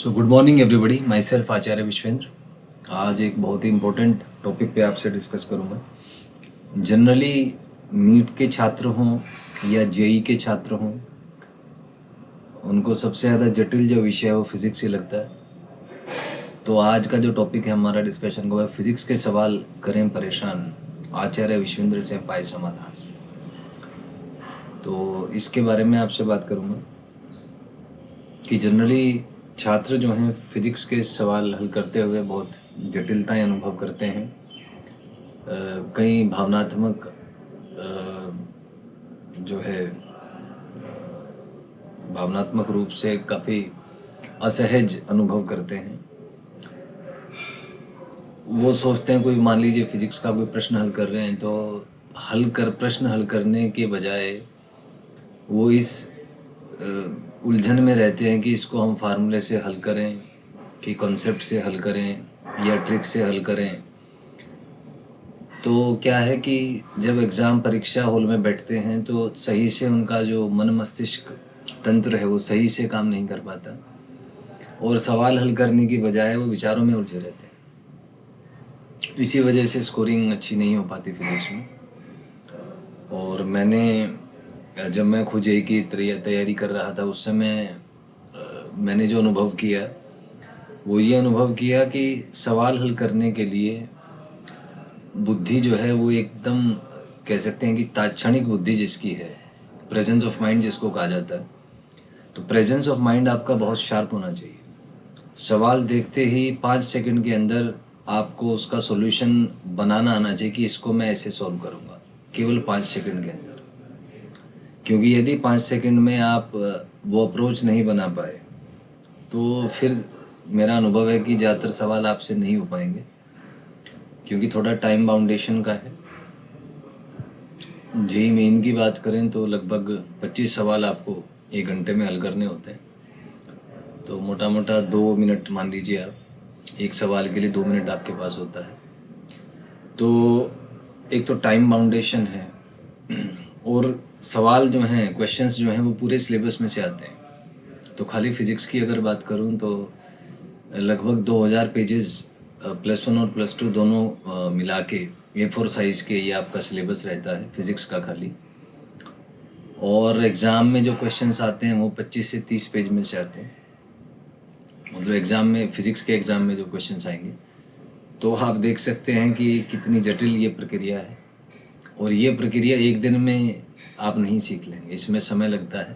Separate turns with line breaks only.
सो good morning everybody, myself Acharya Vishwendra. आज एक बहुत ही इम्पोर्टेंट टॉपिक पे आपसे डिस्कस करूँगा। जनरली नीट के छात्र हों या जेई के छात्र हों, उनको सबसे ज़्यादा जटिल जो विषय है वो फिज़िक्स ही लगता है। तो आज का जो टॉपिक है हमारा डिस्कशन का, वह फिज़िक्स के सवाल करें परेशान, आचार्य विश्वेंद्र से पाए समाधान। तो इसके बारे में आपसे बात करूँगा कि जनरली छात्र जो हैं फिज़िक्स के सवाल हल करते हुए बहुत जटिलताएं अनुभव करते हैं। कई भावनात्मक जो है भावनात्मक रूप से काफ़ी असहज अनुभव करते हैं। वो सोचते हैं, कोई मान लीजिए फिज़िक्स का कोई प्रश्न हल कर रहे हैं तो प्रश्न हल करने के बजाय वो इस उलझन में रहते हैं कि इसको हम फार्मूले से हल करें कि कॉन्सेप्ट से हल करें या ट्रिक से हल करें। तो क्या है कि जब एग्ज़ाम परीक्षा हॉल में बैठते हैं तो सही से उनका जो मन मस्तिष्क तंत्र है वो सही से काम नहीं कर पाता और सवाल हल करने की बजाय वो विचारों में उलझे रहते हैं। इसी वजह से स्कोरिंग अच्छी नहीं हो पाती फिज़िक्स में। और जब मैं खुद जेईई की तैयारी कर रहा था उस समय मैंने जो अनुभव किया वो ये अनुभव किया कि सवाल हल करने के लिए बुद्धि जो है वो एकदम कह सकते हैं कि तात्क्षणिक बुद्धि जिसकी है, प्रेजेंस ऑफ माइंड जिसको कहा जाता है, तो प्रेजेंस ऑफ माइंड आपका बहुत शार्प होना चाहिए। सवाल देखते ही 5 सेकंड के अंदर आपको उसका सॉल्यूशन बनाना आना चाहिए कि इसको मैं ऐसे सॉल्व करूँगा, केवल 5 सेकंड के अंदर। क्योंकि यदि 5 सेकंड में आप वो अप्रोच नहीं बना पाए तो फिर मेरा अनुभव है कि ज़्यादातर सवाल आपसे नहीं हो पाएंगे, क्योंकि थोड़ा टाइम बाउंडेशन का है। जेईई मेन की बात करें तो लगभग 25 सवाल आपको 1 घंटे में हल करने होते हैं। तो मोटा मोटा 2 मिनट मान लीजिए आप, एक सवाल के लिए 2 मिनट आपके पास होता है। तो एक तो टाइम बाउंडेशन है और सवाल जो हैं, क्वेश्चंस जो हैं वो पूरे सिलेबस में से आते हैं। तो खाली फिज़िक्स की अगर बात करूं तो लगभग 2000 पेजेस +1 और +2 दोनों मिला के A4 साइज़ के ये आपका सिलेबस रहता है फिज़िक्स का खाली। और एग्ज़ाम में जो क्वेश्चंस आते हैं वो 25 से 30 पेज में से आते हैं। मतलब एग्ज़ाम में, फिज़िक्स के एग्ज़ाम में जो क्वेश्चंस आएंगे तो आप देख सकते हैं कि कितनी जटिल ये प्रक्रिया है। और ये प्रक्रिया एक दिन में आप नहीं सीख लेंगे, इसमें समय लगता है।